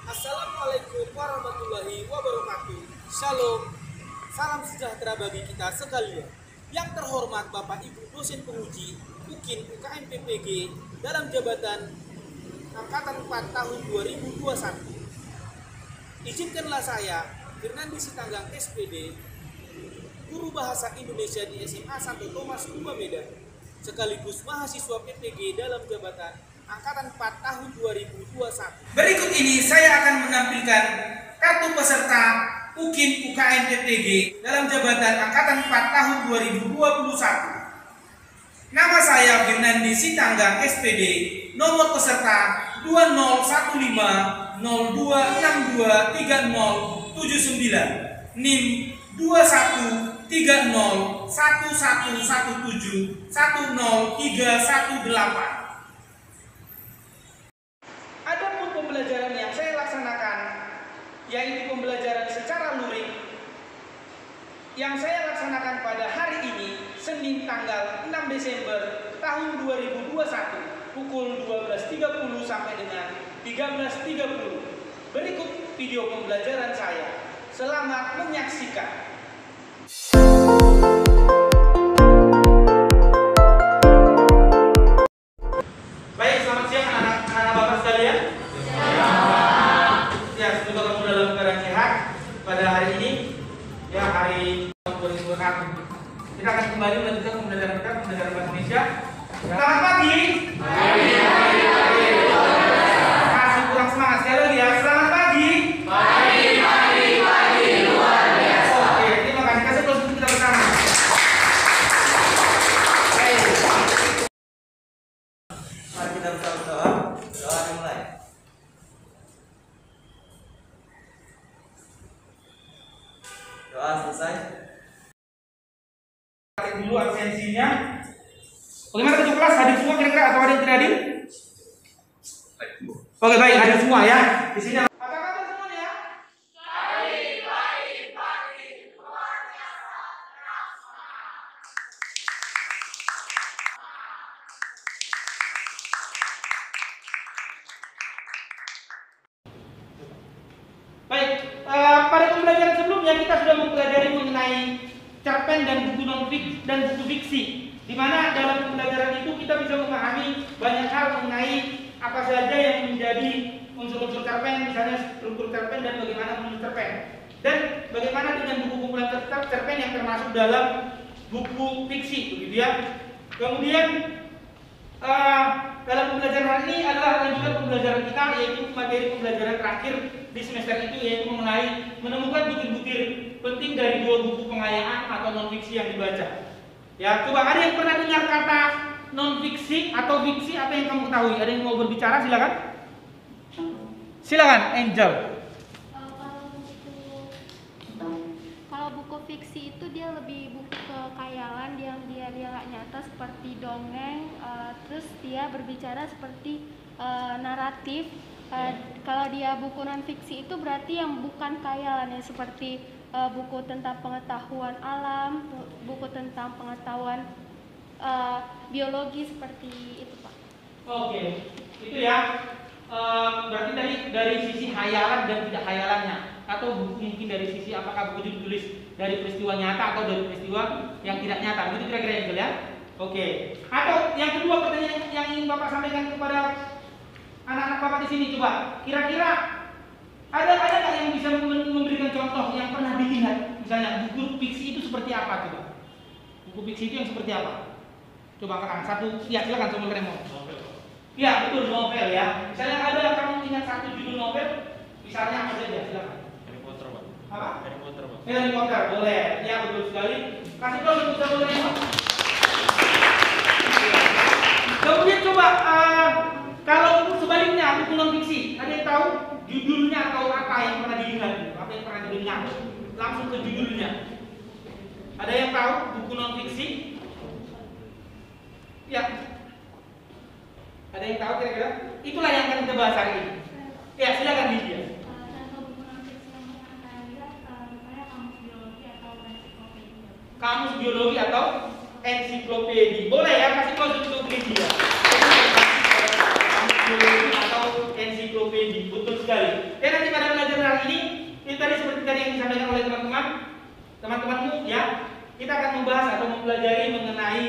Assalamualaikum warahmatullahi wabarakatuh. Shalom. Salam sejahtera bagi kita sekalian. Yang terhormat Bapak Ibu dosen penguji UKIN UKM PPG dalam jabatan Angkatan 4 tahun 2021. Izinkanlah saya, Firnandi Sitanggang SPD, Guru Bahasa Indonesia di SMA Santo Thomas Lumba Medan, sekaligus mahasiswa PPG dalam jabatan Angkatan 4 tahun 2021. Berikut ini saya akan menampilkan kartu peserta UKIN UKM PPG dalam jabatan Angkatan 4 tahun 2021. Nama saya Firnandi Sitanggang SPD, nomor peserta 205062623079, NIM 21301117103118. Adapun pembelajaran yang saya laksanakan yaitu pembelajaran secara luring yang saya laksanakan pada hari ini, Senin tanggal 6 Desember tahun 2021 pukul 12.30 sampai dengan 13.30. Berikut video pembelajaran saya. Selamat menyaksikan. Baik, selamat siang anak-anak Bapak sekalian. Ya, semoga kamu dalam keadaan sehat pada hari ini. Ya, hari 2021. Kita akan kembali melanjutkan pembelajaran kita, pembelajaran bahasa Indonesia. Selamat pagi. Masih kurang semangat sekali lagi ya. Selamat pagi. Pagi, luar biasa. Oke, terima kasih. Kasih close kita bersama. Baik. Mari kita bersama doa. Doa dimulai. Doa selesai. Cek dulu absensinya. Bagaimana ketua kelas, hadir semua kira-kira atau ada yang tidak hadir? Oke, baik, hadir semua ya. Di sini apa kabar semuanya? Baik, luar biasa. Baik, pada pembelajaran sebelumnya kita sudah mempelajari mengenai cerpen dan buku non-fiksi dan buku fiksi, di mana dalam pembelajaran itu kita bisa memahami banyak hal mengenai apa saja yang menjadi unsur-unsur cerpen, misalnya struktur cerpen dan bagaimana menulis cerpen, dan bagaimana dengan buku kumpulan cerpen yang termasuk dalam buku fiksi, begitu ya. Kemudian dalam pembelajaran hari ini adalah lanjutan pembelajaran kita, yaitu materi pembelajaran terakhir di semester itu, yaitu mengenai menemukan butir-butir penting dari dua buku pengayaan atau non-fiksi yang dibaca. Ya, coba ada yang pernah dengar kata non-fiksi atau fiksi? Apa yang kamu ketahui? Ada yang mau berbicara? Silakan. Silakan, Angel. Kalau buku fiksi itu dia lebih buku kekhayalan yang dia nggak nyata seperti dongeng, terus dia berbicara seperti naratif. Kalau dia buku non fiksi itu berarti yang bukan khayalan, ya, seperti buku tentang pengetahuan alam, buku tentang pengetahuan biologi, seperti itu, Pak. Oke, itu ya. Berarti dari sisi hayalan dan tidak hayalannya, atau mungkin dari sisi apakah buku itu ditulis dari peristiwa nyata atau dari peristiwa yang tidak nyata, begitu kira-kira yang ya. Oke. Atau yang kedua pertanyaan yang ingin Bapak sampaikan kepada anak-anak Bapak di sini, coba kira-kira ada nggak yang bisa memberikan contoh yang pernah dilihat, misalnya buku fiksi itu seperti apa, coba? Buku fiksi itu yang seperti apa? Coba angkat satu, ya silakan Samuel Remo. Ya betul, novel ya. Misalnya ada kamu ingat satu judul novel, misalnya apa saja, silakan. Harry Potter, Pak. Apa? Harry Potter, Pak. Harry Potter, boleh. Ya betul sekali. Kasih tahu untuk Samuel Remo. Kemudian coba kalau sebaliknya buku non fiksi, ada yang tahu judulnya atau apa yang pernah dilihat, apa yang pernah didengar? Langsung ke judulnya. Ada yang tahu buku non fiksi? Ya. Ada yang tahu kira-kira? Itulah yang akan kita bahas hari ini. Ya, silakan Lydia. Contoh buku non fiksi yang pernah saya lihat, misalnya kamus biologi atau ensiklopedia. Kamus biologi atau ensiklopedia. Boleh ya, kasih tahu untuk Lydia. Kamus biologi atau ensiklopedia, betul sekali. Dan nanti teman-temanmu ya, kita akan membahas atau mempelajari mengenai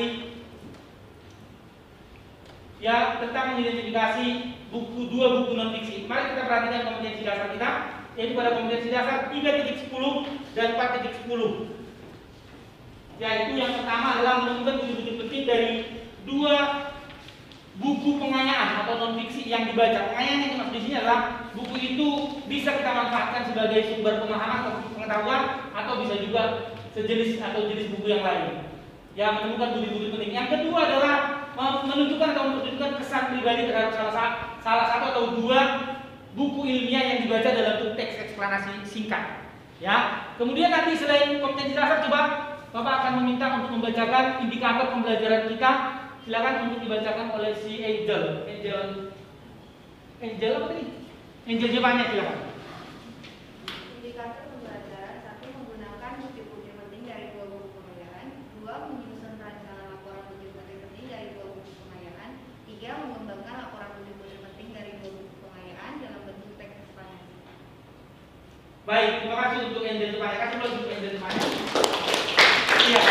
ya tentang mengidentifikasi dua buku non fiksi. Mari kita perhatikan kompetensi dasar kita, yaitu pada kompetensi dasar 3.10 dan 4.10. Yaitu yang pertama adalah menemukan bukti-bukti penting dari dua buku pengayaan atau non fiksi yang dibaca. Pengayaan yang dimaksud di sini adalah buku itu bisa kita manfaatkan sebagai sumber pemahaman atau pengetahuan, atau bisa juga sejenis atau jenis buku yang lain. Ya, menemukan bukti-bukti penting. Yang kedua adalah menunjukkan atau mempertunjukkan kesan pribadi terhadap salah satu atau dua buku ilmiah yang dibaca dalam bentuk teks eksplanasi singkat. Ya, kemudian nanti selain kompetensi dasar, coba Bapak akan meminta untuk membacakan indikator pembelajaran kita. Silakan untuk dibacakan oleh si Angel apa tadi? Angel Jepangnya, silakan. Indikator pembelajaran: 1. Menggunakan bukti-bukti penting dari dua buku pengayaan. 2. Menyusun rancangan laporan bukti-bukti penting dari dua buku pengayaan. 3. Mengembangkan laporan bukti-bukti penting dari dua buku pengayaan dalam bentuk teks eksplanasi. Baik, terima kasih untuk Angel Jepangnya. Kasih dulu untuk Angel Jepangnya. Iya.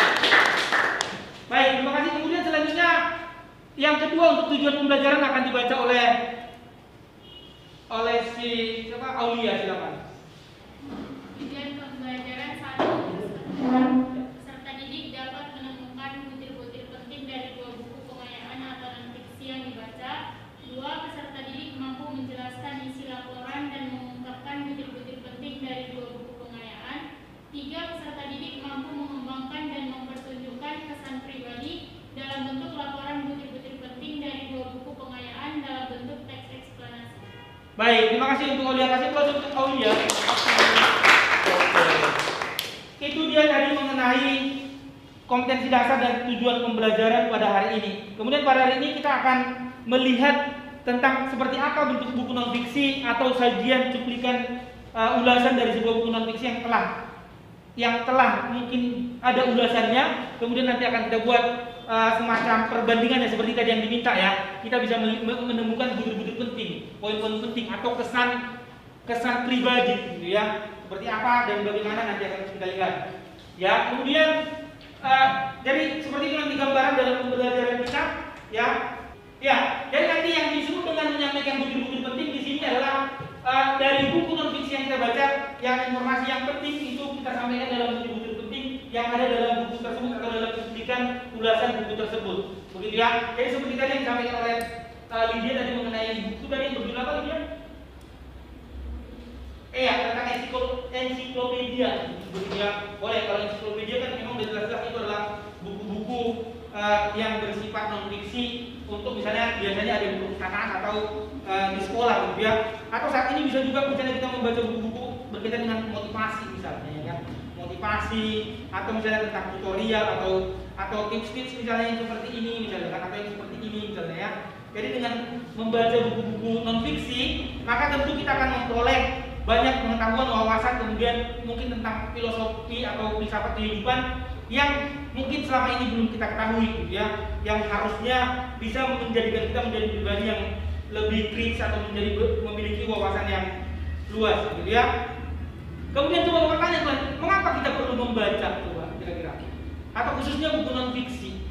Baik, terima kasih. Kemudian selanjutnya yang kedua untuk tujuan pembelajaran akan dibaca oleh si siapa? Aulia, silakan. Tujuan pembelajaran 1. Peserta didik dapat menemukan butir-butir penting dari dua buku pengayaan atau non-fiksi yang dibaca. 2. Peserta didik mampu menjelaskan isi laporan dan mengungkapkan butir-butir penting dari dua buku pengayaan. 3. Peserta didik mampu mengembangkan dan mempertunjukkan kesan pribadi dalam bentuk laporan butir-butir penting dari dua buku pengayaan dalam bentuk teks eksplanasi. Baik, terima kasih untuk Aulia. Kasih aplaus untuk Aulia. Itu dia tadi mengenai kompetensi dasar dan tujuan pembelajaran pada hari ini. Kemudian pada hari ini kita akan melihat tentang seperti apa bentuk buku non fiksi atau sajian cuplikan ulasan dari sebuah buku non fiksi yang telah mungkin ada ulasannya. Kemudian nanti akan kita buat semacam perbandingannya seperti tadi yang diminta ya. Kita bisa menemukan butir-butir penting, poin-poin penting atau kesan pribadi gitu ya. Seperti apa dan bagaimana nanti akan kita lihat. Ya, kemudian jadi seperti itu nanti gambaran dalam pembelajaran kita ya. Ya, jadi nanti yang disebut dengan menyampaikan butir-butir penting di sini adalah dari buku non fiksi yang kita baca, yang informasi yang penting itu kita sampaikan dalam butir-butir penting yang ada dalam buku tersebut atau dalam cuplikan ulasan buku tersebut. Begitu ya. Jadi seperti tadi yang disampaikan oleh Lydia tadi mengenai buku tadi yang berjudul apa, Lydia? Iya, tentang ensiklopedia. Begitu ya. Boleh, kalau ensiklopedia kan memang sudah jelas-jelas itu adalah buku-buku yang bersifat non fiksi untuk misalnya biasanya ada buku perpustakaan atau di sekolah gitu ya. Atau saat ini bisa juga misalnya kita membaca buku-buku berkaitan dengan motivasi misalnya ya kan. Motivasi atau misalnya tentang tutorial atau tips-tips misalnya yang seperti ini misalnya kan, atau yang seperti ini misalnya ya. Jadi dengan membaca buku-buku non fiksi, maka tentu kita akan memperoleh banyak pengetahuan, wawasan, kemudian mungkin tentang filosofi atau filsafat kehidupan yang mungkin selama ini belum kita ketahui gitu ya, yang harusnya bisa menjadikan kita menjadi pribadi yang lebih kritis atau memiliki wawasan yang luas gitu ya. Kemudian coba bertanya tuan, mengapa kita perlu membaca coba kira-kira? Atau khususnya buku non fiksi?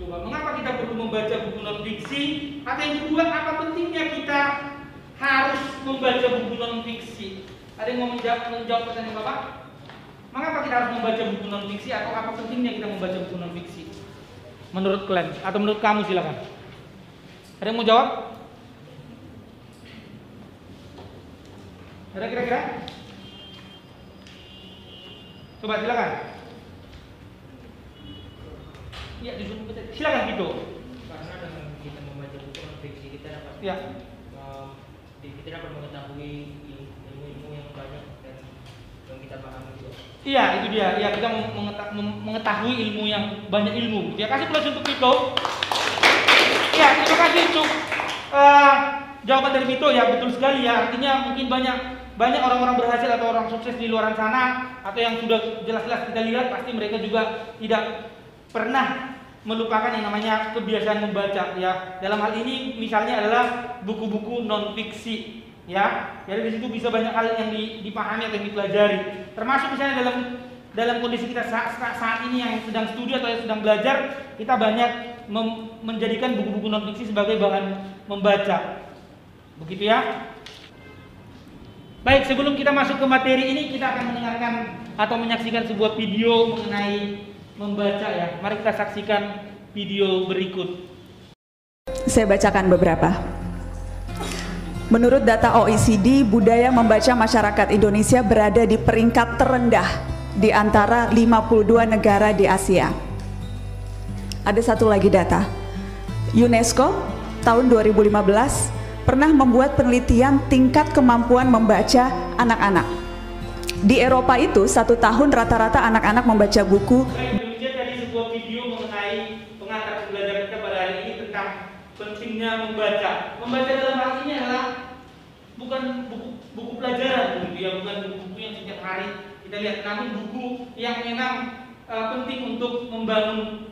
Coba, mengapa kita perlu membaca buku non fiksi? Atau yang kedua, apa pentingnya kita harus membaca buku non fiksi? Ada yang mau menjawab pertanyaan Bapak? Mengapa kita harus membaca buku non fiksi atau apa pentingnya kita membaca buku non fiksi? Menurut kalian atau menurut kamu silakan. Ada yang mau jawab? Ada kira-kira? Coba silakan. Iya, silakan gitu. Karena dengan kita membaca buku non fiksi kita dapat Ya. Kita dapat mengetahui ilmu-ilmu yang banyak dan yang kita pahami juga. Iya, itu dia. Ya, kita mengetahui ilmu yang banyak ilmu. Ya, kasih plus untuk Vito. Ya, terima kasih untuk jawaban dari Vito ya, betul sekali ya. Artinya mungkin banyak orang-orang berhasil atau orang sukses di luar sana atau yang sudah jelas-jelas kita lihat pasti mereka juga tidak pernah melupakan yang namanya kebiasaan membaca ya. Dalam hal ini misalnya adalah buku-buku non fiksi ya. Jadi di situ bisa banyak hal yang dipahami atau yang dipelajari. Termasuk misalnya dalam kondisi kita saat ini yang sedang studi atau yang sedang belajar, kita banyak menjadikan buku-buku non fiksi sebagai bahan membaca. Begitu ya. Baik, sebelum kita masuk ke materi ini, kita akan mendengarkan atau menyaksikan sebuah video mengenai membaca ya. Mari kita saksikan video berikut. Saya bacakan beberapa. Menurut data OECD, budaya membaca masyarakat Indonesia berada di peringkat terendah di antara 52 negara di Asia. Ada satu lagi data. UNESCO tahun 2015 pernah membuat penelitian tingkat kemampuan membaca anak-anak. Di Eropa itu 1 tahun rata-rata anak-anak membaca buku. Demikian tadi sebuah video mengenai pengantar pembelajaran kita pada hari ini tentang pentingnya membaca. Membaca dalam hal ini adalah bukan buku pelajaran, begitu ya, bukan buku yang setiap hari kita lihat, namun buku yang memang penting untuk membangun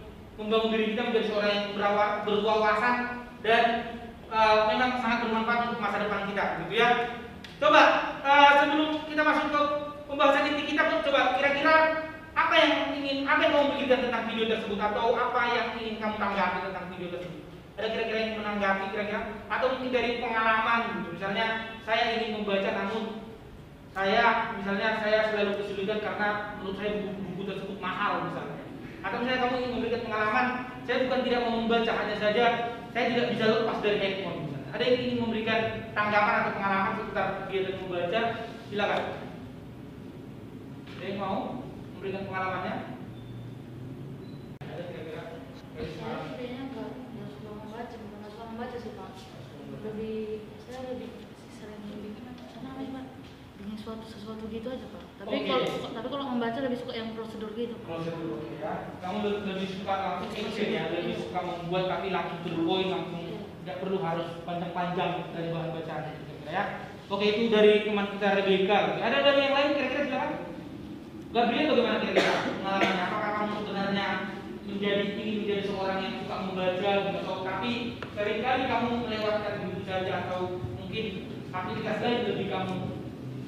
diri kita menjadi seorang yang berwawasan dan memang sangat bermanfaat untuk masa depan kita, gitu ya. Coba sebelum kita masuk ke pembahasan inti kita, coba kira-kira apa yang kamu pikirkan tentang video tersebut, atau apa yang ingin kamu tanggapi tentang video tersebut? Ada kira-kira yang menanggapi kira-kira, atau mungkin dari pengalaman, gitu. Misalnya saya ingin membaca, namun saya selalu kesulitan karena menurut saya buku tersebut mahal misalnya. Atau misalnya kamu ingin memberikan pengalaman, saya bukan tidak mau membaca, hanya saja saya tidak bisa lepas dari handphone misalnya. Ada yang ingin memberikan tanggapan atau pengalaman seputar kegiatan membaca? Silakan. Ada yang mau memberikan pengalamannya? Ada kira-kira? Saya kayaknya nggak suka membaca, bukan nggak suka membaca sih Pak. Saya lebih sering bikin sesuatu gitu aja Pak. Tapi kalau membaca lebih suka yang prosedur gitu. Prosedur ya. Kamu lebih suka langsung action ya, lebih suka membuat tapi langsung to the point, langsung tidak perlu harus panjang-panjang dari bahan bacaan kira-kira ya. Oke, itu dari teman kita Rebecca. Ada dari yang lain kira-kira silakan. Gabriel bagaimana kira-kira pengalamannya? Apakah kamu sebenarnya ingin menjadi seorang yang suka membaca gitu, tapi seringkali kamu melewatkan begitu saja, atau mungkin aktivitas lain lebih kamu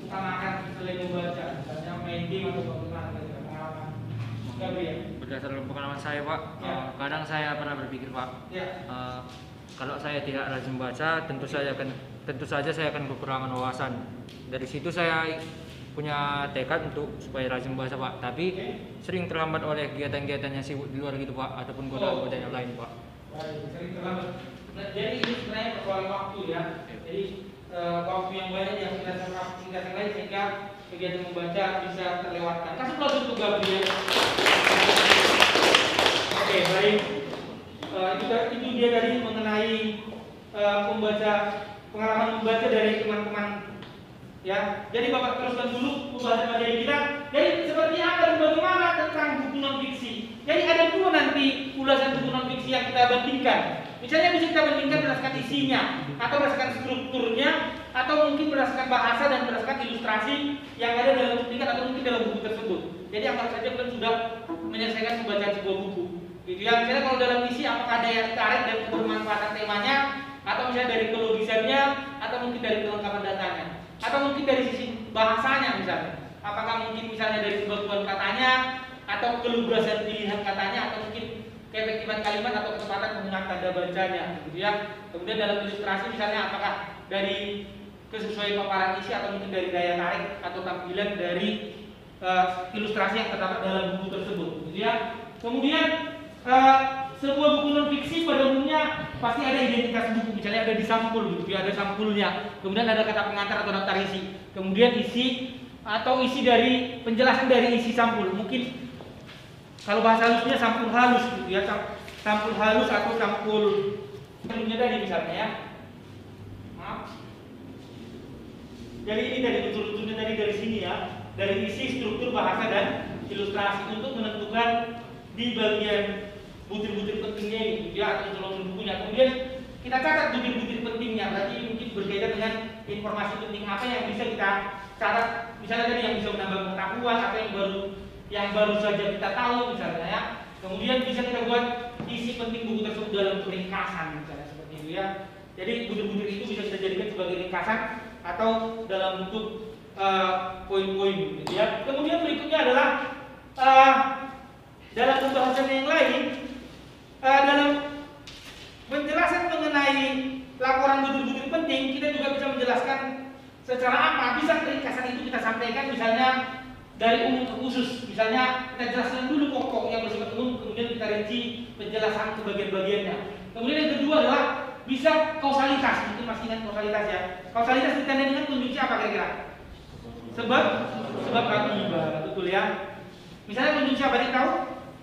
utamakan selain membaca, misalnya main game atau bagaimana kira-kira pengalaman Gabriel? Berdasarkan pengalaman saya Pak, Ya. Kadang saya pernah berpikir Pak, Ya. kalau saya tidak rajin membaca, tentu saja saya akan kekurangan wawasan. Dari situ saya punya tekad supaya rajin membaca Pak, tapi sering terlambat oleh kegiatan-kegiatan yang sibuk di luar gitu Pak, ataupun godaan-godaan yang lain Pak. Baik, sering terlambat. Nah, jadi ini sebenarnya persoalan waktu ya. Jadi waktu yang banyak yang kita singkat lain sehingga kegiatan membaca bisa terlewatkan. Kasih aplaus untuk Gabriel. Oke, baik. Itu dia tadi mengenai pengalaman membaca dari teman-teman. Ya, jadi Bapak teruskan dulu pembahasan materi kita. Jadi seperti apa dan bagaimana tentang buku non fiksi. Jadi ada dua nanti ulasan buku non fiksi yang kita bandingkan. Misalnya bisa kita bandingkan berdasarkan isinya, atau berdasarkan strukturnya, atau mungkin berdasarkan bahasa dan berdasarkan ilustrasi yang ada dalam cuplikan atau mungkin dalam buku tersebut. Jadi anggap saja kalian sudah menyelesaikan pembacaan sebuah buku. Gitu ya. Misalnya kalau dalam isi apakah ada yang ditarik dan kebermanfaatan temanya, atau misalnya dari kelogisannya, atau mungkin dari kelengkapan datanya, atau mungkin dari sisi bahasanya misalnya. Apakah mungkin misalnya dari kebutuhan katanya, atau kelugasan pilihan katanya, atau mungkin keefektifan kalimat atau kecepatan penggunaan tanda bacanya, gitu ya. Kemudian dalam ilustrasi misalnya apakah dari kesesuaian paparan isi atau mungkin dari daya tarik atau tampilan dari ilustrasi yang terdapat dalam buku tersebut, gitu ya. Kemudian sebuah buku non fiksi pada umumnya pasti ada identitas buku, misalnya ada di sampul, gitu ya, ada sampulnya. Kemudian ada kata pengantar atau daftar isi. Kemudian isi atau isi dari penjelasan dari isi sampul. Mungkin kalau bahasa halusnya sampul halus, gitu ya, sampul halus atau sampul sebelumnya tadi misalnya ya. Maaf. Jadi ini tadi unsur-unsurnya tadi dari sini ya, dari isi, struktur, bahasa dan ilustrasi untuk menentukan di bagian butir-butir pentingnya ini, gitu ya, atau unsur bukunya. Kemudian kita catat butir-butir pentingnya, berarti mungkin berkaitan dengan informasi penting apa yang bisa kita catat, misalnya tadi yang bisa menambah pengetahuan atau yang baru saja kita tahu misalnya ya. Kemudian bisa kita buat isi penting buku tersebut dalam ringkasan misalnya seperti itu ya. Jadi butir-butir itu bisa kita jadikan sebagai ringkasan atau dalam bentuk poin-poin gitu ya. Kemudian berikutnya adalah dalam pembahasan yang lain, dalam penjelasan mengenai laporan butir-butir penting, kita juga bisa menjelaskan secara apa bisa ringkasan itu kita sampaikan, misalnya dari umum ke khusus. Misalnya kita jelaskan dulu pokok yang bersifat umum, kemudian kita rinci penjelasan ke bagian-bagiannya. Kemudian yang kedua adalah bisa kausalitas. Mungkin masih ingat kausalitas ya. Kausalitas ditandai dengan konjungsi apa kira-kira? Sebab akibat, betul ya. Misalnya konjungsi apa nih tahu?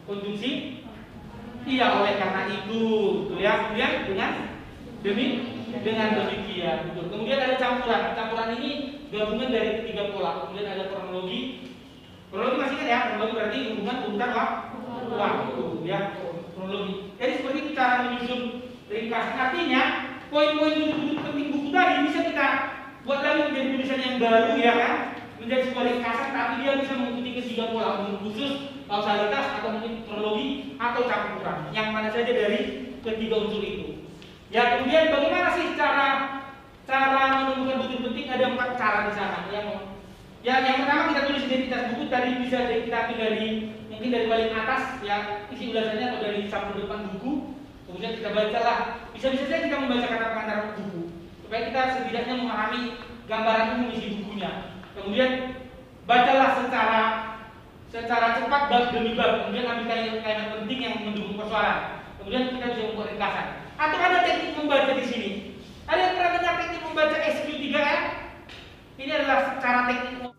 Konjungsi iya, oleh karena itu, betul ya. Kemudian dengan demikian, betul. Kemudian ada campuran. Campuran ini gabungan dari ketiga pola. Kemudian ada kronologi. Kronologi masih ingat ya? Kronologi berarti hubungan urutan waktu ya. Kronologi. Jadi seperti itu cara menyusun ringkasan. Artinya poin-poin buku penting buku tadi bisa kita buat lagi menjadi tulisan yang baru ya kan? Menjadi sebuah ringkasan, tapi dia bisa mengikuti ketiga pola umum khusus, kausalitas atau mungkin kronologi atau campuran. Yang mana saja dari ketiga unsur itu. Ya, kemudian bagaimana sih cara menemukan butir penting? Ada 4 cara di sana. Yang pertama kita tulis identitas buku, tadi bisa kita ambil dari mungkin dari paling atas ya, isi ulasannya atau dari sampul depan buku. Kemudian kita bacalah. Bisa-bisa saja kita membaca kata pengantar buku supaya kita setidaknya memahami gambaran umum isi bukunya. Kemudian bacalah secara cepat bab demi bab. Kemudian ambil kalimat penting yang mendukung persoalan. Kemudian kita bisa membuat ringkasan. Atau ada teknik membaca di sini. Ada yang pernah dengar teknik membaca SQ3M? Ini adalah cara teknik membaca.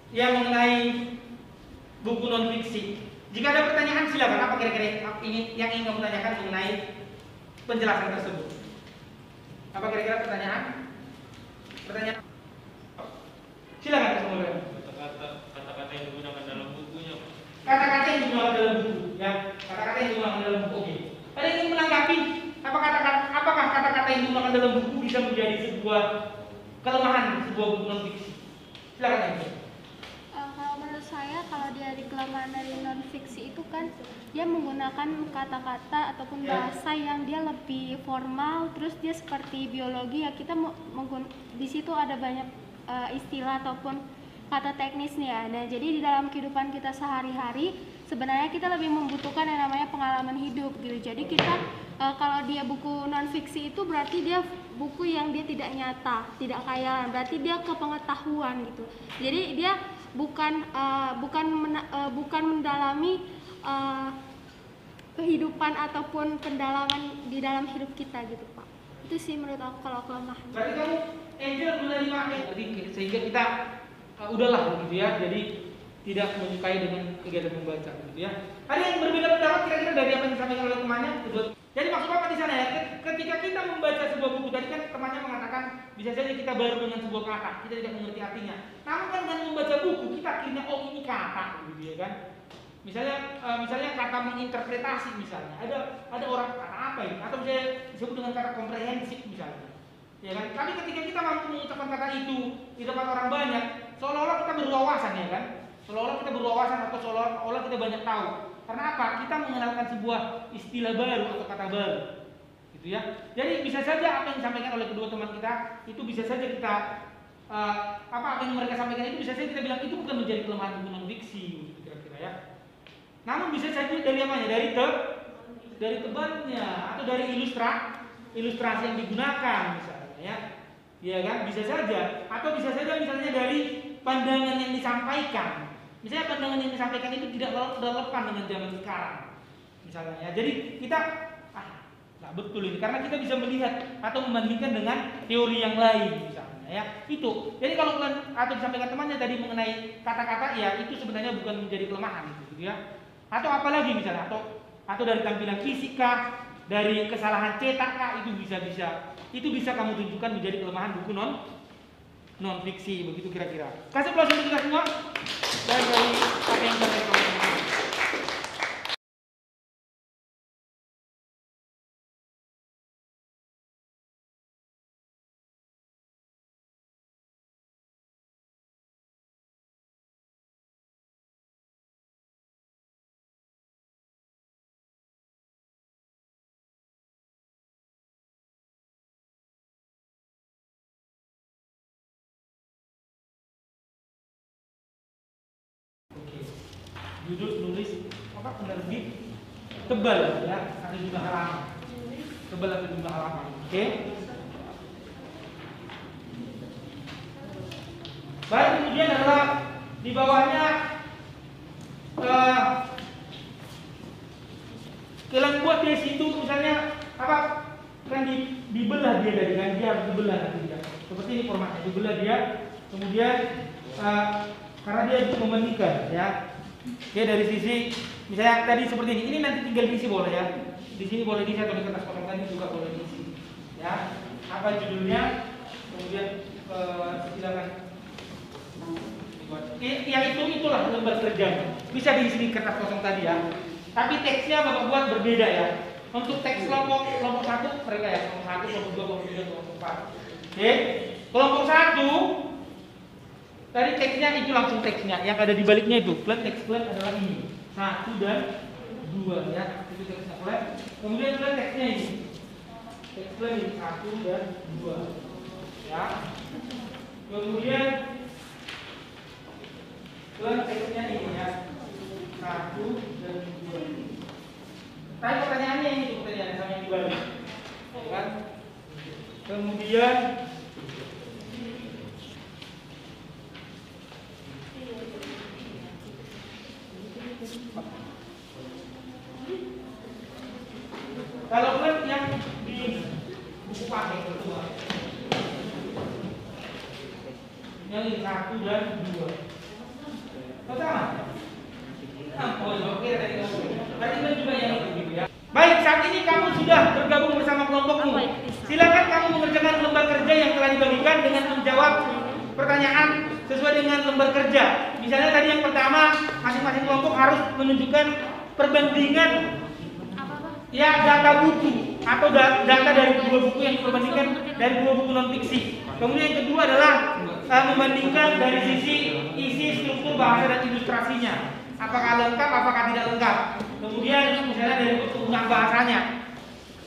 Yang mengenai buku non fiksi. Jika ada pertanyaan silakan. Apa kira-kira yang ingin kamu tanyakan mengenai penjelasan tersebut? Apa kira-kira pertanyaan? Silakan semuanya. Kata-kata yang digunakan dalam bukunya. Kata-kata yang digunakan dalam buku, ya. Kata-kata yang digunakan dalam buku. Oke. Ada yang ingin menanggapi? Apakah kata-kata yang digunakan dalam buku bisa menjadi sebuah kelemahan sebuah buku non fiksi? Silakan aja. Kalau menurut saya, kalau dari kelemahan dari non fiksi itu kan dia menggunakan kata-kata ataupun bahasa yang dia lebih formal, terus dia seperti biologi ya, kita di situ ada banyak istilah ataupun kata teknis nih ya. Nah, jadi di dalam kehidupan kita sehari-hari sebenarnya kita lebih membutuhkan yang namanya pengalaman hidup gitu. Jadi kita kalau dia buku non fiksi itu berarti dia buku yang dia tidak nyata, tidak khayalan, berarti dia kepengetahuan gitu. Jadi dia bukan mendalami kehidupan ataupun pendalaman di dalam hidup kita gitu Pak. Itu sih menurut aku kalau kelemahan. Berarti kamu Angel menerima sehingga kita udahlah gitu ya. Jadi tidak menyukai dengan kegiatan membaca gitu ya. Ada yang berbeda pendapat kira-kira dari apa yang disampaikan oleh temannya? Jadi maksud apa di sana ya? Ketika kita membaca sebuah buku, tadi kan temannya mengatakan bisa saja kita baru dengan sebuah kata, kita tidak mengerti artinya. Namun kan dengan membaca buku kita akhirnya oh ini kata gitu ya kan. Misalnya kata menginterpretasi misalnya. Ada orang kata apa ini? Atau misalnya disebut dengan kata komprehensif misalnya. Ya kan? Tapi ketika kita mampu mengucapkan kata itu di depan orang banyak, seolah-olah kita berwawasan ya kan? Seolah-olah kita berwawasan atau seolah-olah kita banyak tahu. Karena apa? Kita mengenalkan sebuah istilah baru atau kata baru. Gitu ya. Jadi bisa saja apa yang disampaikan oleh kedua teman kita itu bisa saja kita apa yang mereka sampaikan itu bisa saja kita bilang itu bukan menjadi kelemahan buku non fiksi gitu kira-kira ya. Namun bisa saja dari apa ya? Dari tebalnya atau dari ilustrasi yang digunakan misalnya ya. Ya kan? Bisa saja atau bisa saja misalnya dari pandangan yang disampaikan. Misalnya pandangan yang disampaikan itu tidak relevan dengan zaman sekarang. Misalnya ya. Jadi kita nggak betul ini karena kita bisa melihat atau membandingkan dengan teori yang lain misalnya ya. Itu. Jadi kalau atau disampaikan temannya tadi mengenai kata-kata, ya itu sebenarnya bukan menjadi kelemahan gitu ya. Atau apalagi misalnya atau dari tampilan fisika, dari kesalahan cetak kah, itu bisa kamu tunjukkan menjadi kelemahan buku non fiksi, begitu kira-kira. Kasih aplaus untuk kita semua. Dan dari apa yang saya sampaikan. Judul nulis apa penerbit tebal ya, ada jumlah halaman. Tebal atau jumlah halaman. Oke. Baik, kemudian adalah di bawahnya kalian buat di situ misalnya apa? Kan dibelah dia dari kan dia harus dibelah nanti dia. Seperti ini formatnya, dibelah dia. Kemudian karena dia untuk membandingkan ya. Oke, dari sisi misalnya tadi seperti ini nanti tinggal diisi boleh ya. Di sini boleh diisi atau di kertas kosong tadi juga boleh diisi. Ya, apa judulnya? Kemudian silakan. Ya itulah lembar kerja. Bisa diisi di kertas kosong tadi ya. Tapi teksnya Bapak buat berbeda ya. Untuk teks kelompok 1 mereka ya, kelompok 1, kelompok 2, kelompok 3, kelompok 4. Oke. Kelompok 1 tadi teksnya itu langsung teksnya, yang ada di baliknya itu. Teks kalian adalah ini 1 dan 2 ya, itu teksnya kalian. Kemudian kalian teksnya ini, teks kalian ini 1 dan 2 ya. Kemudian kalian teksnya ini ya 1 dan 2. Tapi pertanyaannya ini pertanyaan sama yang di balik, kan? Kemudian kalau kalian yang di buku pakai kedua, yang ini 1 dan 2, sama? Oh, oke, tadi kan juga yang itu gitu ya. Baik, saat ini kamu sudah bergabung bersama kelompokmu. Silakan kamu mengerjakan lembar kerja yang telah dibagikan dengan menjawab pertanyaan sesuai dengan lembar kerja. Misalnya tadi yang pertama, masing-masing kelompok harus menunjukkan perbandingan ya data buku atau data dari 2 buku yang diperbandingkan dari 2 buku non fiksi. Kemudian yang kedua adalah membandingkan dari sisi isi, struktur, bahasa dan ilustrasinya. Apakah lengkap, apakah tidak lengkap. Kemudian misalnya dari penggunaan bahasanya.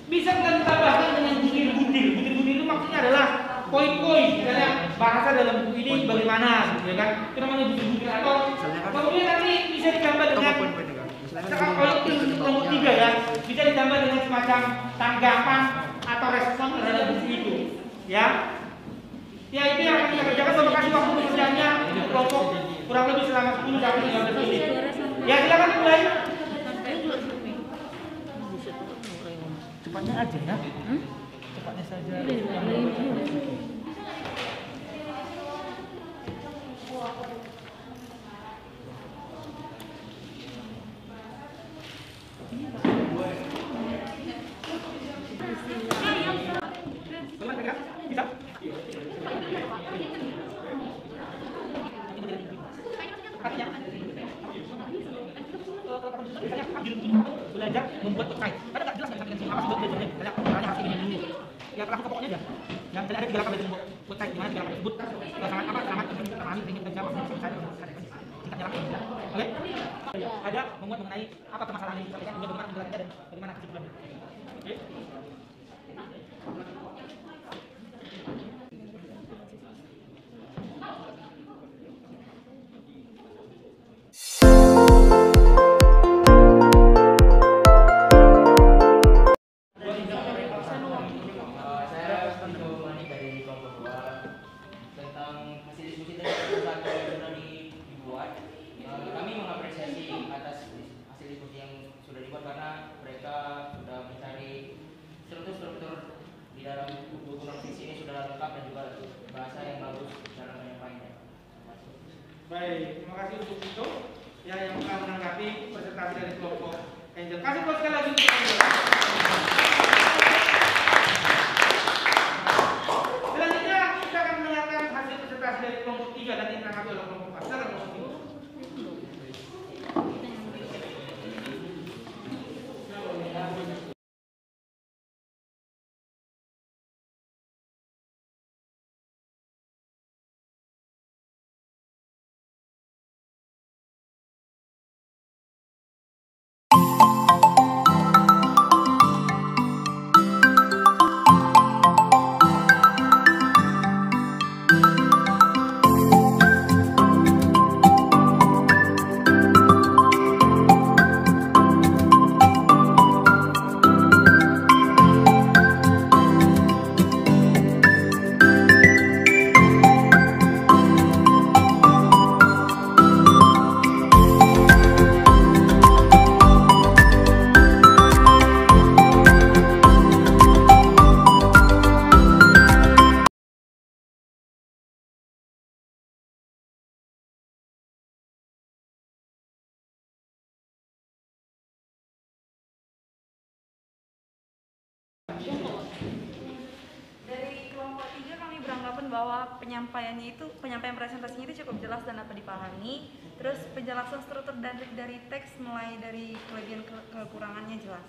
Bisa kita tambahkan dengan butir-butir. Butir-butir itu maksudnya adalah poin-poin. Misalnya bahasa dalam buku ini bagaimana, gitu ya kan? Itu namanya butir-butir. Atau kemudian nanti bisa ditambah dengan kalau itu nomor 3 ya, bisa ditambah dengan semacam tanggapan atau respon terhadap buku itu, ya. Ya itu yang akan kita kerjakan. Terima kasih waktu kerjanya untuk kelompok kurang lebih selama 10 sampai 15 menit. Ya silakan mulai. Cepatnya aja ya. Cepatnya saja. Bisa? Belajar membuat website. Ada nggak jelas nggak apa sih belajarnya? Caranya harus ini dulu. Ya langsung ke pokoknya aja. Yang ada 3 langkah belajar membuat website. Gimana 3 langkah tersebut? Sangat apa? Sangat memahami, ingin kerja maksudnya selesai. Singkatnya langsung. Oke? Ada memuat mengenai apa permasalahan yang disampaikan, bagaimana penjelasannya dan bagaimana kesimpulannya. Oke? di dalam buku non fiksi ini sudah lengkap dan juga bahasa yang Baik, terima kasih untuk itu ya yang telah menanggapi presentasi dari kelompok Angel. Kasih applause sekali lagi untuk Angel. Selanjutnya kita akan mendengarkan hasil presentasi dari kelompok 3 dan ditanggapi oleh kelompok 4. Silakan kelompok 3. Dari kelompok 3 kami beranggapan bahwa penyampaian presentasinya itu cukup jelas dan dapat dipahami. Terus penjelasan struktur dari teks mulai dari kelebihan kekurangannya jelas.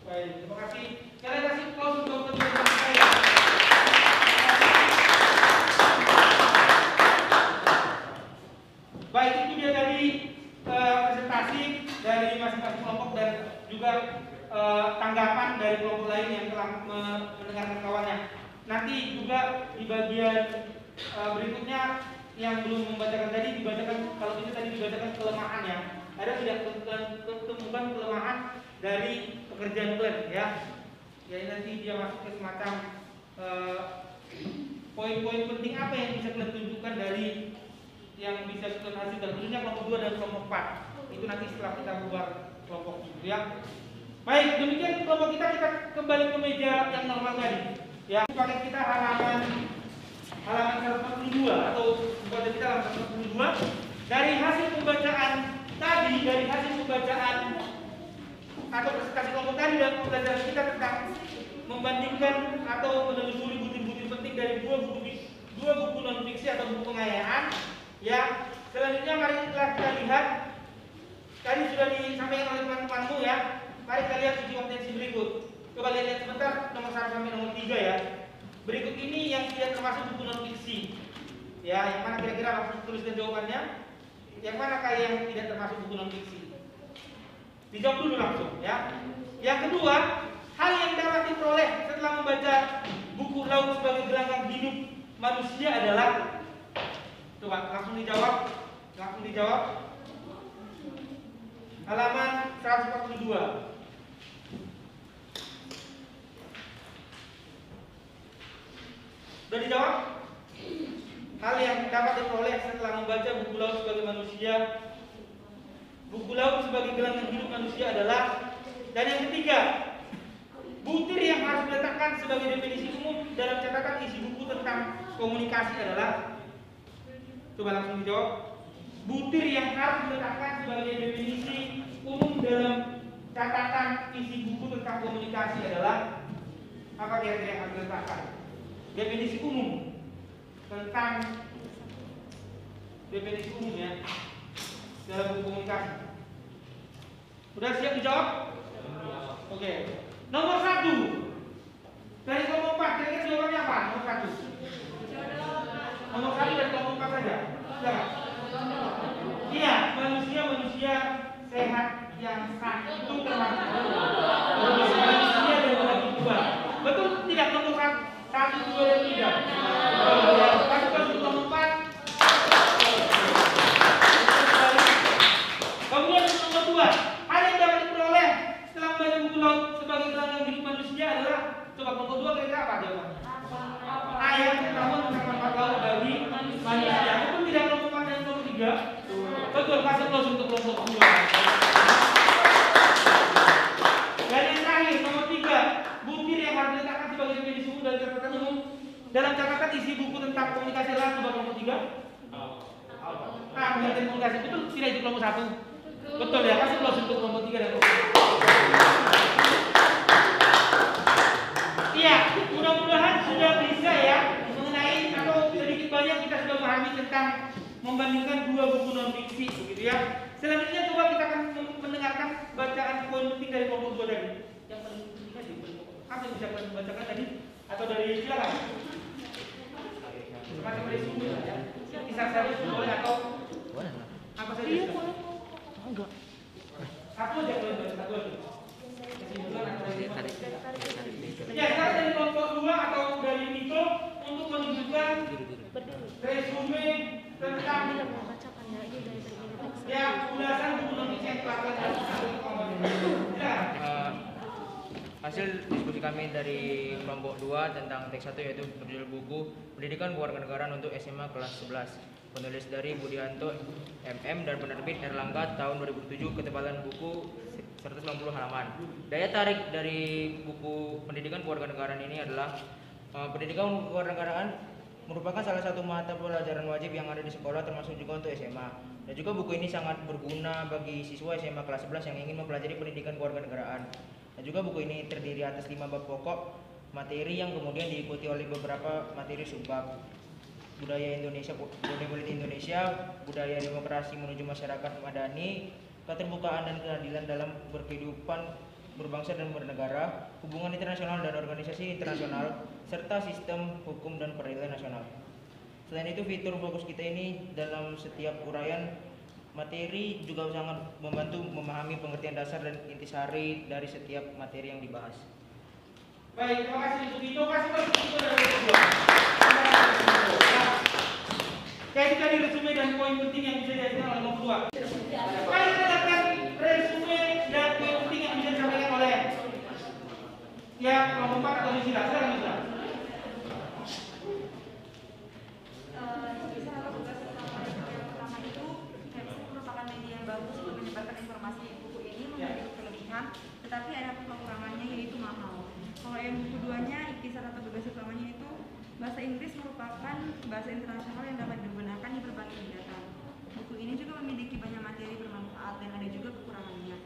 Baik, terima kasih. Kalian kasih applause untuk penjelasan saya. Baik, itu dia tadi presentasi dari masing-masing kelompok dan juga tanggapan dari kelompok lain yang telah mendengarkan kawannya. Nanti juga di bagian berikutnya yang belum membacakan tadi dibacakan, kalau itu tadi dibacakan kelemahan ya. Ada tidak temukan kelemahan dari pekerjaan plan ya. Jadi nanti dia masuk ke semacam poin-poin penting apa yang bisa kalian tunjukkan dari yang bisa kalian hasilkan, khususnya kelompok 2 dan kelompok 4. Itu nanti setelah kita buat kelompok itu ya. Baik, demikian kelompok kita kembali ke meja yang normal tadi. Ya, pakai kita halaman 142 atau baca kita halaman 142. Dari hasil pembacaan tadi, dari hasil pembacaan atau presentasi kelompok tadi dan pembelajaran kita tentang membandingkan atau menelusuri butir-butir penting dari dua buku non fiksi atau buku pengayaan. Ya, selanjutnya mari kita lihat. Tadi sudah disampaikan oleh teman-temanmu ya. Mari kita lihat uji kompetensi berikut. Coba lihat sebentar nomor 1 sampai nomor 3 ya. Berikut ini yang tidak termasuk buku non fiksi. Ya, yang mana kira-kira langsung tuliskan jawabannya? Yang mana yang tidak termasuk buku non fiksi? Dijawab dulu langsung ya. Yang kedua, hal yang dapat diperoleh setelah membaca buku Laut sebagai Gelanggang Hidup Manusia adalah, coba langsung dijawab. Halaman 142. Sudah dijawab? Hal yang dapat diperoleh setelah membaca buku Laut sebagai Manusia, buku Laut sebagai Gelanggang Hidup Manusia adalah, dan yang ketiga, butir yang harus diletakkan sebagai definisi umum dalam catatan isi buku tentang komunikasi adalah, coba langsung dijawab. Butir yang harus diletakkan sebagai definisi umum dalam catatan isi buku tentang komunikasi adalah, apa kira-kira yang harus diletakkan? Definisi umum tentang definisi umum ya dalam buku komunikasi. Sudah siap dijawab? Oke. Nomor 1 dari kelompok 4, kira-kira jawabannya apa? Nomor 1. Nomor 1 dari kelompok 4 saja. Silakan. Iya, manusia sehat yang sah itu termasuk manusia dan bagi dua. Betul tidak nomor 1, 2 dan 3? Masukkan untuk nomor 4. Kemudian nomor 2, hal yang dapat diperoleh setelah membaca buku Laut sebagai Gelanggang Hidup Manusia adalah, coba kelompok 2 kira-kira apa jawabannya? Ayat pertama tentang manfaat laut bagi manusia. Itu tidak kelompok 4 dan kelompok 3. Betul, kasih close untuk kelompok 2. Dan yang terakhir, nomor 3, butir yang harus diletakkan sebagai definisi umum dalam catatan isi buku tentang komunikasi adalah, coba kelompok 3. Pengertian komunikasi betul tidak itu kelompok 1? Betul ya, kasih plus untuk kelompok 3 dan kelompok 4. Iya, mudah-mudahan sudah bisa ya mengenai atau sedikit banyak kita sudah memahami tentang membandingkan dua buku non fiksi begitu ya. Selanjutnya coba kita akan mendengarkan bacaan poin penting dari kelompok 2 tadi. Yang paling penting tadi apa yang bisa kalian bacakan tadi? Atau dari silakan. Semacam resume ya. Kisah saya boleh atau apa saja? Enggak. Satu aja boleh, satu aja. Ya, sekarang dari kelompok 2 atau dari Nito untuk menunjukkan resume tentang ya ulasan buku non fiksi yang telah Hasil diskusi kami dari kelompok 2 tentang teks 1 yaitu berjudul buku Pendidikan Kewarganegaraan untuk SMA kelas 11, penulis dari Budianto MM dan penerbit Erlangga tahun 2007, ketebalan buku 190 halaman. Daya tarik dari buku Pendidikan Kewarganegaraan ini adalah pendidikan kewarganegaraan merupakan salah satu mata pelajaran wajib yang ada di sekolah termasuk juga untuk SMA. Dan juga buku ini sangat berguna bagi siswa SMA kelas 11 yang ingin mempelajari pendidikan kewarganegaraan. Dan juga buku ini terdiri atas 5 bab pokok materi yang kemudian diikuti oleh beberapa materi subbab. Budaya Indonesia, budaya politik Indonesia, budaya demokrasi menuju masyarakat madani, keterbukaan dan keadilan dalam berkehidupan berbangsa dan bernegara, hubungan internasional dan organisasi internasional, serta sistem hukum dan peradilan nasional. Selain itu, fitur fokus kita ini dalam setiap uraian materi juga sangat membantu memahami pengertian dasar dan intisari dari setiap materi yang dibahas. Baik, terima kasih untuk itu. Kasih untuk dari kedua. Kayak itu tadi resume dan poin penting yang bisa dihasilkan oleh kelompok 2. Mari kita dapatkan resume dan poin penting yang bisa disampaikan oleh ya kelompok 4 atau Misila. Silakan Misila. Bagus untuk menyebarkan informasi. Buku ini memiliki kelebihan, tetapi ada kekurangannya yaitu mahal. Kalau yang buku 2-nya, ikhtisar atau bebas utamanya itu bahasa Inggris merupakan bahasa internasional yang dapat digunakan di berbagai kegiatan. Buku ini juga memiliki banyak materi bermanfaat dan ada juga kekurangannya.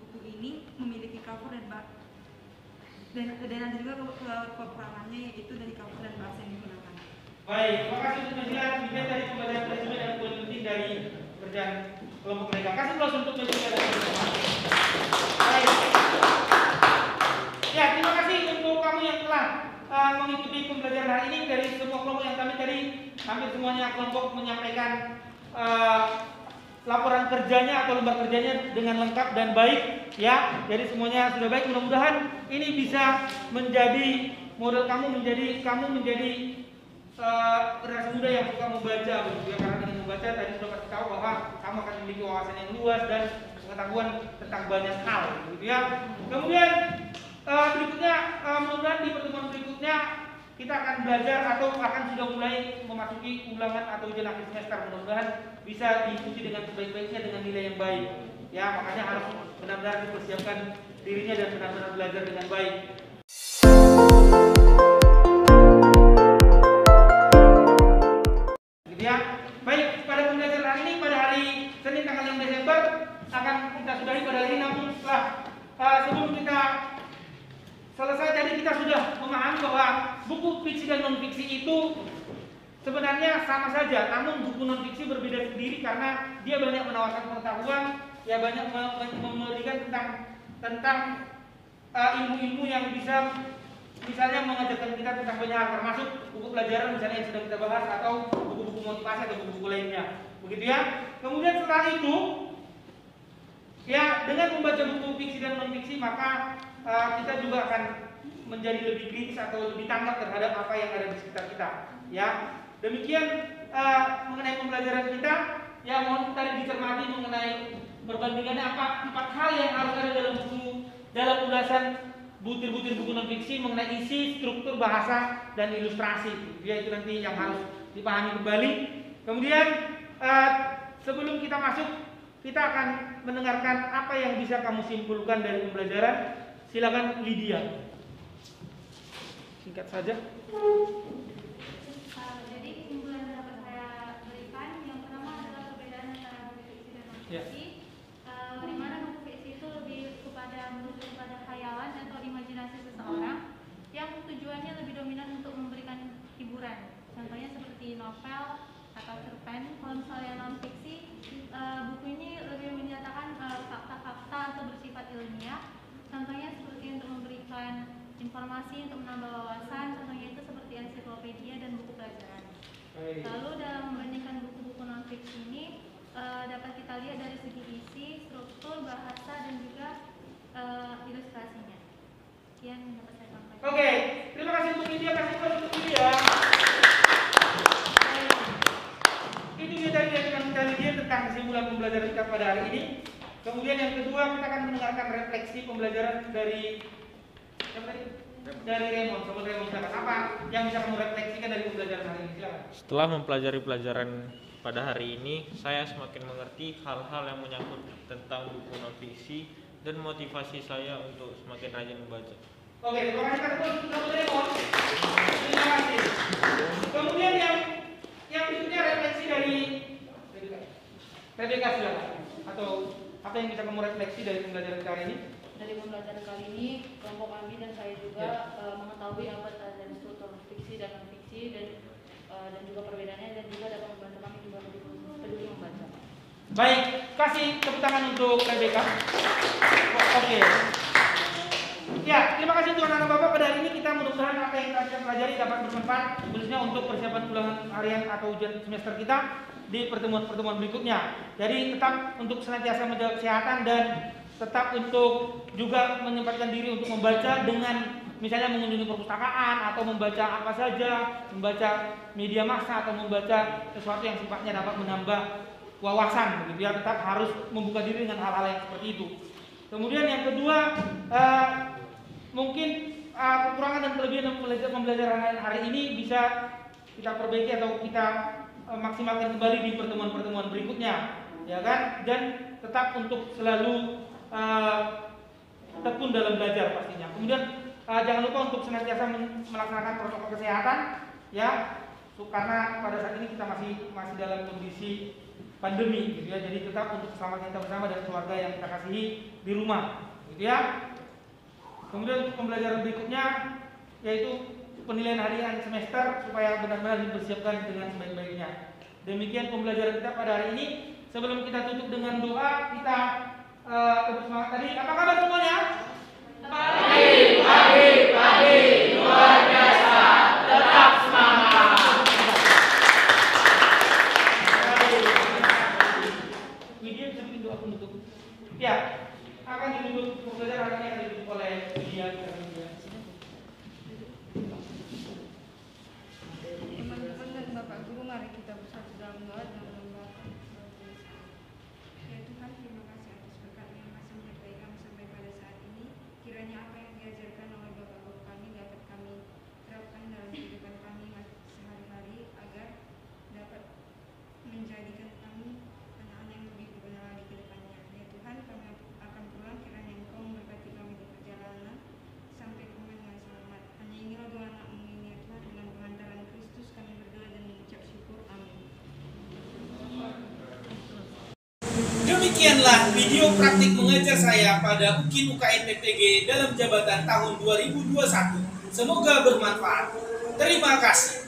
Buku ini memiliki cover dan ada juga kekurangannya yaitu dari cover dan bahasa yang digunakan. Baik, terima kasih untuk Misila. Demikian tadi pembacaan resume dan poin penting dari kerjaan kelompok mereka. Kasih plus untuk Misila dan teman-teman. Baik. Ya, terima kasih untuk kamu yang telah mengikuti pembelajaran hari ini. Dari semua kelompok yang kami tadi, hampir semuanya kelompok menyampaikan laporan kerjanya atau lembar kerjanya dengan lengkap dan baik. Ya, jadi semuanya sudah baik. Mudah-mudahan ini bisa menjadi model kamu menjadi generasi muda yang suka membaca begitu ya, karena dengan membaca tadi sudah kasih tahu bahwa kamu akan memiliki wawasan yang luas dan pengetahuan tentang banyak hal begitu ya. Kemudian berikutnya mudah-mudahan di pertemuan berikutnya kita akan belajar atau akan sudah mulai memasuki ulangan atau ujian akhir semester. Mudah-mudahan bisa diikuti dengan sebaik-baiknya dengan nilai yang baik ya, makanya harus benar-benar dipersiapkan dirinya dan benar-benar belajar dengan baik. Ya, baik, pada pembelajaran hari ini pada hari Senin tanggal 6 Desember akan kita sudahi pada hari ini. Namun setelah sebelum kita selesai tadi kita sudah memahami bahwa buku fiksi dan non fiksi itu sebenarnya sama saja, namun buku non fiksi berbeda sendiri karena dia banyak menawarkan pengetahuan, ya banyak memberikan tentang ilmu-ilmu yang bisa misalnya mengajarkan kita tentang banyak hal, termasuk buku pelajaran misalnya yang sedang kita bahas atau buku-buku motivasi atau buku-buku lainnya, begitu ya. Kemudian setelah itu, ya dengan membaca buku fiksi dan non fiksi maka kita juga akan menjadi lebih kritis atau lebih tanggap terhadap apa yang ada di sekitar kita. Ya, demikian mengenai pembelajaran kita. Ya mohon tadi dicermati mengenai perbandingannya apa 4 hal yang harus ada dalam ulasan butir-butir buku non fiksi mengenai isi, struktur, bahasa, dan ilustrasi. Ya, itu nanti yang harus dipahami kembali. Kemudian sebelum kita masuk, kita akan mendengarkan apa yang bisa kamu simpulkan dari pembelajaran. Silakan Lydia. Singkat saja. Jadi kesimpulan yang dapat saya berikan yang fiksi, di mana buku fiksi itu lebih merujuk kepada khayalan atau imajinasi seseorang yang tujuannya lebih dominan untuk memberikan hiburan. Contohnya seperti novel atau cerpen. Kalau misalnya non fiksi, buku ini lebih menyatakan fakta-fakta atau bersifat ilmiah. Contohnya seperti untuk memberikan informasi untuk menambah wawasan. Contohnya itu seperti ensiklopedia dan buku pelajaran. Lalu dalam membandingkan buku-buku non fiksi ini dapat kita lihat dari segi isi, struktur, bahasa dan juga ilustrasinya. Sekian yang dapat saya sampaikan. Oke, terima kasih untuk Lydia, kasih applause untuk Lydia. Itu dia tadi yang kita lihat tentang kesimpulan pembelajaran kita pada hari ini. Kemudian yang kedua kita akan mendengarkan refleksi pembelajaran dari Raymond. Sobat Raymond, silakan. Apa yang bisa kamu refleksikan dari pembelajaran hari ini? Silakan. Setelah mempelajari pelajaran pada hari ini, saya semakin mengerti hal-hal yang menyangkut tentang buku non fiksi dan motivasi saya untuk semakin rajin membaca. Oke, terima kasih Sobat Raymond. Terima kasih. Kemudian yang berikutnya refleksi dari Rebecca, silakan. Atau apa yang bisa kamu refleksi dari pembelajaran kita hari ini? Dari pembelajaran kali ini, kelompok kami dan saya juga mengetahui apa dari struktur fiksi dan non fiksi dan juga perbedaannya, dan juga dapat membantu kami juga lebih peduli membaca. Baik, kasih tepuk tangan untuk Rebecca. Oke. Ya, terima kasih untuk anak-anak Bapak. Pada hari ini kita mudah-mudahan apa yang kita pelajari dapat bermanfaat, khususnya untuk persiapan ulangan harian atau ujian semester kita di pertemuan-pertemuan berikutnya. Jadi tetap untuk senantiasa menjaga kesehatan dan tetap untuk juga menyempatkan diri untuk membaca dengan misalnya mengunjungi perpustakaan atau membaca apa saja, membaca media massa atau membaca sesuatu yang sifatnya dapat menambah wawasan, begitu ya. Tetap harus membuka diri dengan hal-hal yang seperti itu. Kemudian yang kedua, mungkin kekurangan dan kelebihan pembelajaran hari ini bisa kita perbaiki atau kita maksimalkan kembali di pertemuan-pertemuan berikutnya, ya kan? Dan tetap untuk selalu tekun dalam belajar pastinya. Kemudian jangan lupa untuk senantiasa melaksanakan protokol kesehatan, ya, karena pada saat ini kita masih dalam kondisi pandemi, gitu ya. Jadi tetap untuk keselamatan kita bersama dan keluarga yang kita kasihi di rumah, gitu ya. Kemudian untuk pembelajaran berikutnya yaitu penilaian harian semester supaya benar-benar dipersiapkan dengan sebaik-baiknya. Demikian pembelajaran kita pada hari ini. Sebelum kita tutup dengan doa, kita tetap semangat tadi. Apa kabar semuanya? Baik, luar biasa. Tetap semangat. Widya bisa bikin doa penutup. Ya, akan ditutup pembelajaran yang ditutup oleh Widya. Teman-teman dan Bapak Guru, mari kita bersatu dalam doa dan mendoakan. Ya Tuhan, terima kasih atas berkat yang masih menyertai kami sampai pada saat ini. Kiranya apa yang diajarkan oleh Bapak Guru kami dapat kami terapkan dalam kehidupan kami sehari-hari agar dapat menjadikan kami anak-anak yang lebih berguna lagi ke depannya. Ya Tuhan, kami akan pulang, kiranya Engkau memberkati kami di perjalanan sampai ke rumah dengan selamat. Hanya inilah doa anak-mu ini ya Tuhan, dengan pengantaran Kristus kami berdoa dan mengucap syukur. Amin. Demikianlah video praktik mengajar saya pada UKIN UKM PPG dalam jabatan tahun 2021. Semoga bermanfaat. Terima kasih.